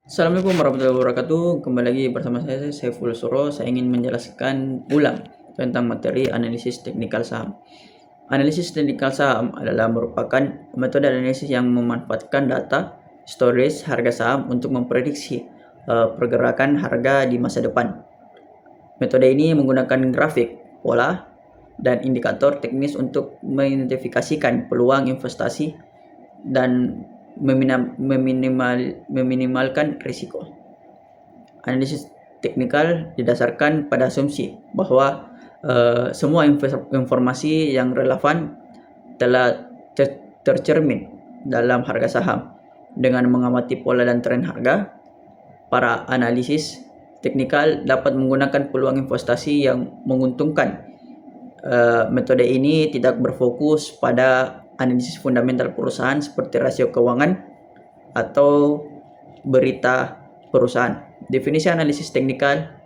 Assalamualaikum warahmatullahi wabarakatuh. Kembali lagi bersama saya Saiful Suro. Saya ingin menjelaskan ulang tentang materi analisis teknikal saham. Analisis teknikal saham adalah merupakan metode analisis yang memanfaatkan data, storage, harga saham untuk memprediksi pergerakan harga di masa depan. Metode ini menggunakan grafik, pola, dan indikator teknis untuk mengidentifikasikan peluang investasi dan meminimalkan risiko. Analisis teknikal didasarkan pada asumsi bahwa semua informasi yang relevan telah tercermin dalam harga saham. Dengan mengamati pola dan tren harga, para analisis teknikal dapat menggunakan peluang investasi yang menguntungkan. Metode ini tidak berfokus pada analisis fundamental perusahaan seperti rasio keuangan atau berita perusahaan. Definisi analisis teknikal: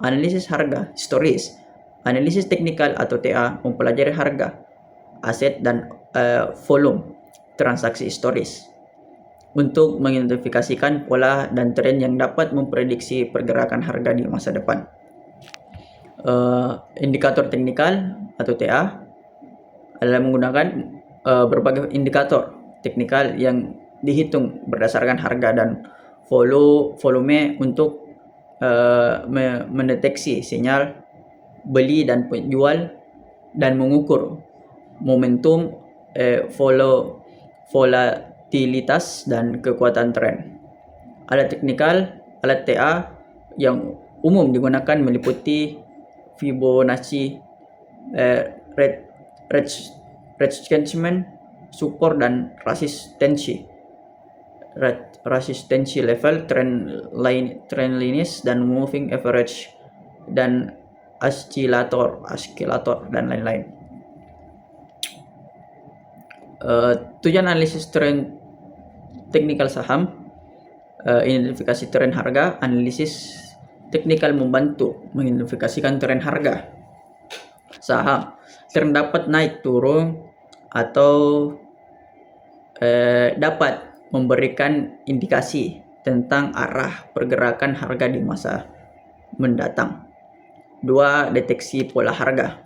analisis harga historis. Analisis teknikal atau TA mempelajari harga, aset, dan volume transaksi historis untuk mengidentifikasikan pola dan tren yang dapat memprediksi pergerakan harga di masa depan. Indikator teknikal atau TA adalah menggunakan berbagai indikator teknikal yang dihitung berdasarkan harga dan volume untuk mendeteksi sinyal beli dan penjual dan mengukur momentum, volatilitas, dan kekuatan tren. Alat teknikal, alat TA yang umum digunakan meliputi Fibonacci, retracement, support, dan resistensi level, trend lines, dan moving average, dan oscillator, dan lain-lain. Tujuan analisis tren teknikal saham: identifikasi tren harga. Analisis teknikal membantu mengidentifikasikan tren harga saham. Tren dapat naik turun atau dapat memberikan indikasi tentang arah pergerakan harga di masa mendatang. 2. Deteksi pola harga.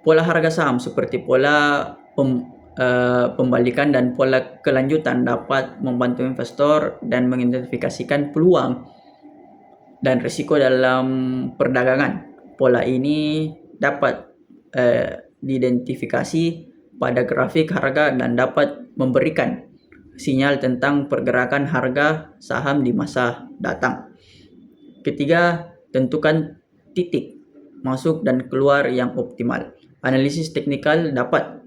Pola harga saham seperti pola pembalikan dan pola kelanjutan dapat membantu investor dan mengidentifikasikan peluang dan risiko dalam perdagangan. Pola ini dapat diidentifikasi pada grafik harga dan dapat memberikan sinyal tentang pergerakan harga saham di masa datang. Ketiga, tentukan titik masuk dan keluar yang optimal. Analisis teknikal dapat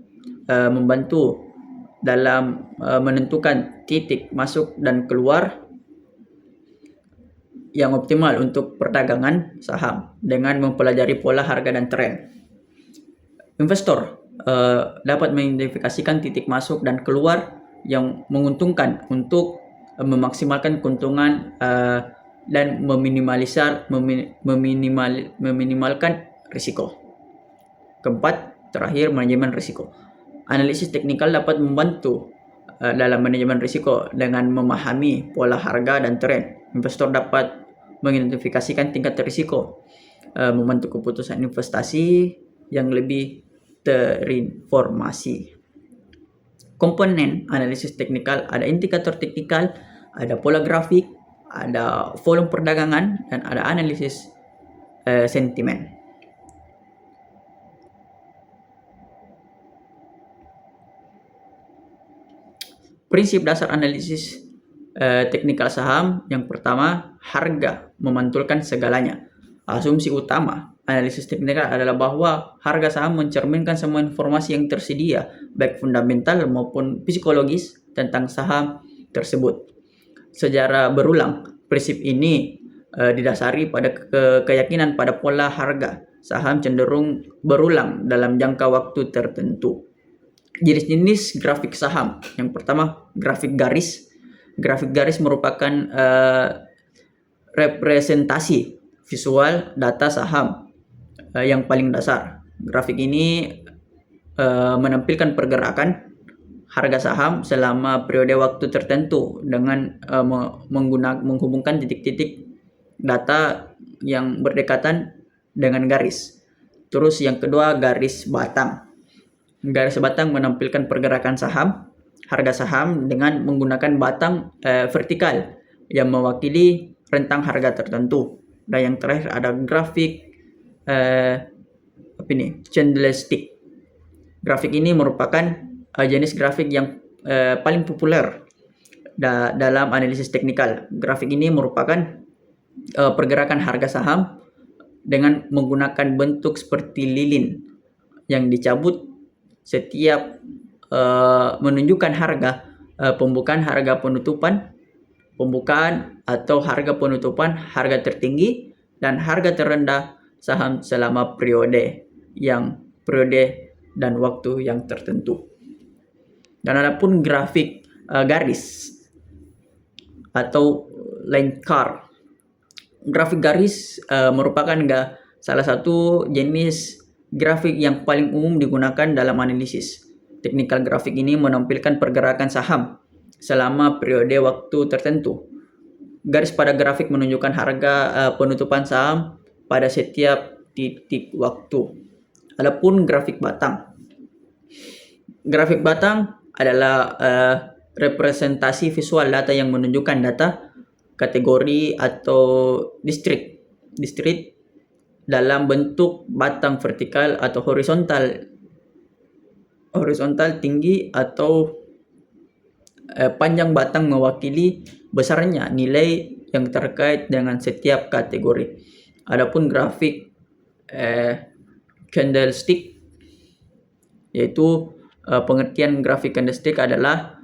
membantu dalam menentukan titik masuk dan keluar yang optimal untuk perdagangan saham dengan mempelajari pola harga dan tren. Investor dapat mengidentifikasikan titik masuk dan keluar yang menguntungkan untuk memaksimalkan keuntungan dan meminimalkan risiko. Keempat, terakhir, manajemen risiko. Analisis teknikal dapat membantu dalam manajemen risiko dengan memahami pola harga dan tren. Investor dapat mengidentifikasikan tingkat risiko, membantu keputusan investasi yang lebih terinformasi. Komponen analisis teknikal: ada indikator teknikal, ada pola grafik, ada volume perdagangan, dan ada analisis sentimen. Prinsip dasar analisis teknikal saham: yang pertama, harga memantulkan segalanya. Asumsi utama analisis teknikal adalah bahwa harga saham mencerminkan semua informasi yang tersedia, baik fundamental maupun psikologis, tentang saham tersebut. Secara berulang, prinsip ini didasari pada keyakinan pada pola harga saham cenderung berulang dalam jangka waktu tertentu. Jenis-jenis grafik saham: yang pertama, grafik garis. Grafik garis merupakan representasi visual data saham yang paling dasar. Grafik ini menampilkan pergerakan harga saham selama periode waktu tertentu dengan menghubungkan titik-titik data yang berdekatan dengan garis. Terus yang kedua, garis batang. Garis batang menampilkan pergerakan saham, harga saham dengan menggunakan batang vertikal yang mewakili rentang harga tertentu. Dan yang terakhir ada grafik candlestick. Grafik ini merupakan jenis grafik yang paling populer dalam analisis teknikal. Grafik ini merupakan pergerakan harga saham dengan menggunakan bentuk seperti lilin yang dicabut setiap menunjukkan harga pembukaan, harga penutupan, pembukaan atau harga penutupan, harga tertinggi dan harga terendah saham selama periode dan waktu yang tertentu. Dan adapun grafik garis atau line chart. Grafik garis merupakan salah satu jenis grafik yang paling umum digunakan dalam analisis. Teknikal grafik ini menampilkan pergerakan saham selama periode waktu tertentu. Garis pada grafik menunjukkan harga penutupan saham pada setiap titik waktu. Adapun grafik batang. Grafik batang adalah representasi visual data yang menunjukkan data kategori atau distrik dalam bentuk batang vertikal atau horizontal tinggi atau panjang batang mewakili besarnya nilai yang terkait dengan setiap kategori. Adapun grafik candlestick, yaitu pengertian grafik candlestick adalah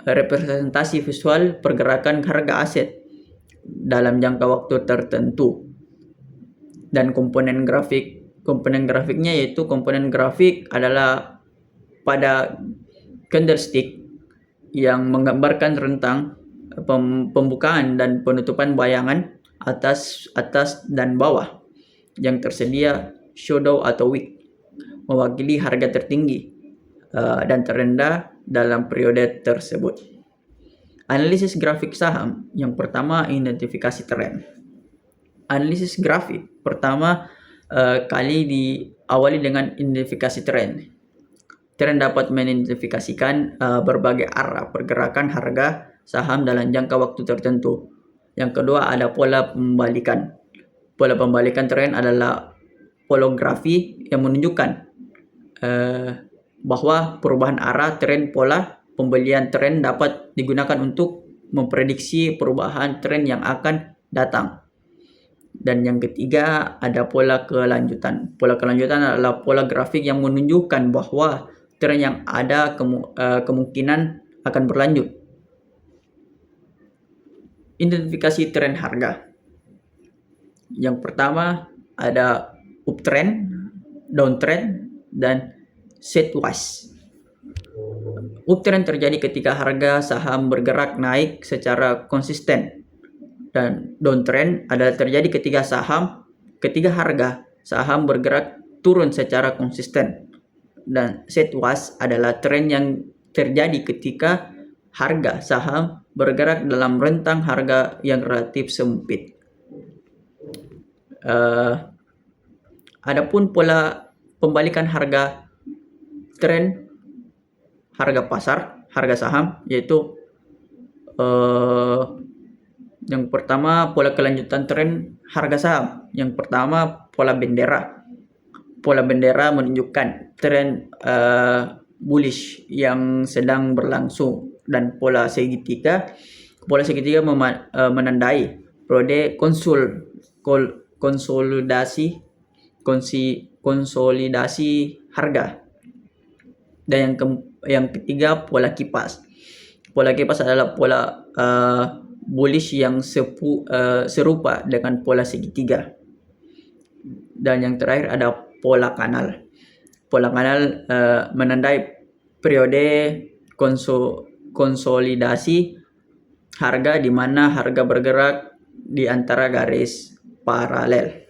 representasi visual pergerakan harga aset dalam jangka waktu tertentu. Dan komponen grafiknya yaitu komponen grafik adalah pada candlestick yang menggambarkan rentang pembukaan dan penutupan bayangan atas dan bawah yang tersedia shadow atau wick, mewakili harga tertinggi dan terendah dalam periode tersebut. Analisis grafik saham. Yang pertama, identifikasi tren. Analisis grafik pertama kali diawali dengan identifikasi tren. Tren dapat mengidentifikasikan berbagai arah pergerakan harga saham dalam jangka waktu tertentu. Yang kedua, ada pola pembalikan. Pola pembalikan tren adalah polografi yang menunjukkan bahwa perubahan arah tren pola pembelian tren dapat digunakan untuk memprediksi perubahan tren yang akan datang. Dan yang ketiga, ada pola kelanjutan. Pola kelanjutan adalah pola grafik yang menunjukkan bahwa tren yang ada kemungkinan akan berlanjut. Identifikasi tren harga. Yang pertama ada uptrend, downtrend, dan sideways. Uptrend terjadi ketika harga saham bergerak naik secara konsisten, dan downtrend adalah terjadi ketika harga saham bergerak turun secara konsisten. Dan sideways adalah tren yang terjadi ketika harga saham bergerak dalam rentang harga yang relatif sempit. Adapun pola pembalikan harga tren harga pasar, harga saham, yaitu yang pertama pola kelanjutan tren harga saham. Yang pertama pola bendera. Pola bendera menunjukkan tren bullish yang sedang berlangsung, dan pola segitiga menandai periode konsolidasi harga. Dan yang ketiga pola kipas. Pola kipas adalah pola bullish yang serupa dengan pola segitiga. Dan yang terakhir ada pola kanal. Pola kanal menandai periode konsolidasi harga di mana harga bergerak di antara garis paralel.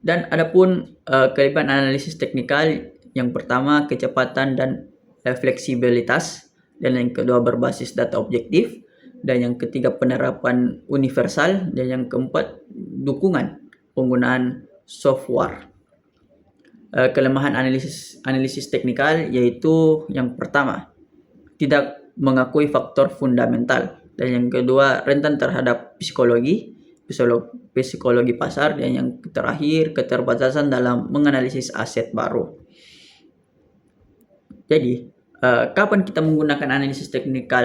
Dan adapun kelebihan analisis teknikal Yang pertama kecepatan dan fleksibilitas, dan yang kedua berbasis data objektif, dan yang ketiga penerapan universal, dan yang keempat dukungan penggunaan software. Kelemahan analisis teknikal yaitu yang pertama tidak mengakui faktor fundamental, dan yang kedua rentan terhadap psikologi pasar, dan yang terakhir keterbatasan dalam menganalisis aset baru. Jadi kapan kita menggunakan analisis teknikal?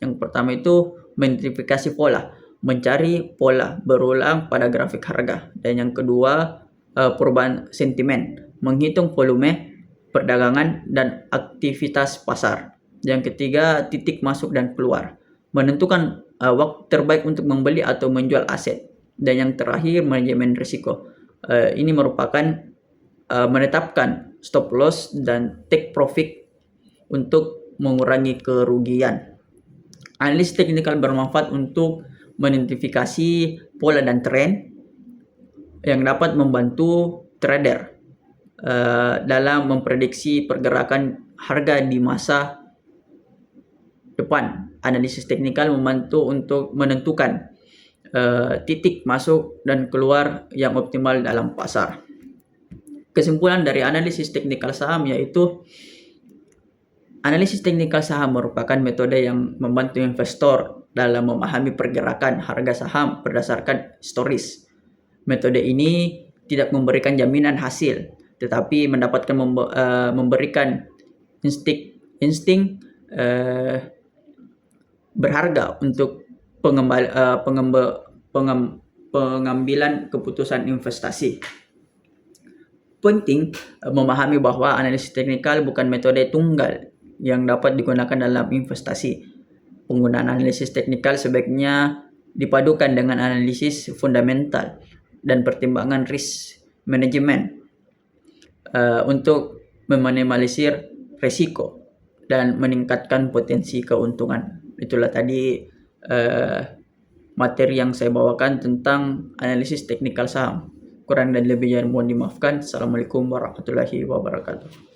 Yang pertama itu mengidentifikasi pola, mencari pola berulang pada grafik harga, dan yang kedua perubahan sentimen, menghitung volume perdagangan dan aktivitas pasar. Yang ketiga titik masuk dan keluar, menentukan waktu terbaik untuk membeli atau menjual aset, dan yang terakhir manajemen risiko. Ini merupakan menetapkan stop loss dan take profit untuk mengurangi kerugian. Analisis teknikal bermanfaat untuk mengidentifikasi pola dan tren yang dapat membantu trader dalam memprediksi pergerakan harga di masa depan. Analisis teknikal membantu untuk menentukan titik masuk dan keluar yang optimal dalam pasar. Kesimpulan dari analisis teknikal saham yaitu analisis teknikal saham merupakan metode yang membantu investor dalam memahami pergerakan harga saham berdasarkan historis. Metode ini tidak memberikan jaminan hasil, tetapi memberikan insting berharga untuk pengambilan keputusan investasi. Penting memahami bahwa analisis teknikal bukan metode tunggal yang dapat digunakan dalam investasi. Penggunaan analisis teknikal sebaiknya dipadukan dengan analisis fundamental dan pertimbangan risk management untuk meminimalisir risiko dan meningkatkan potensi keuntungan. Itulah tadi materi yang saya bawakan tentang analisis teknikal saham. Kurang dan lebihnya mohon dimaafkan. Assalamualaikum warahmatullahi wabarakatuh.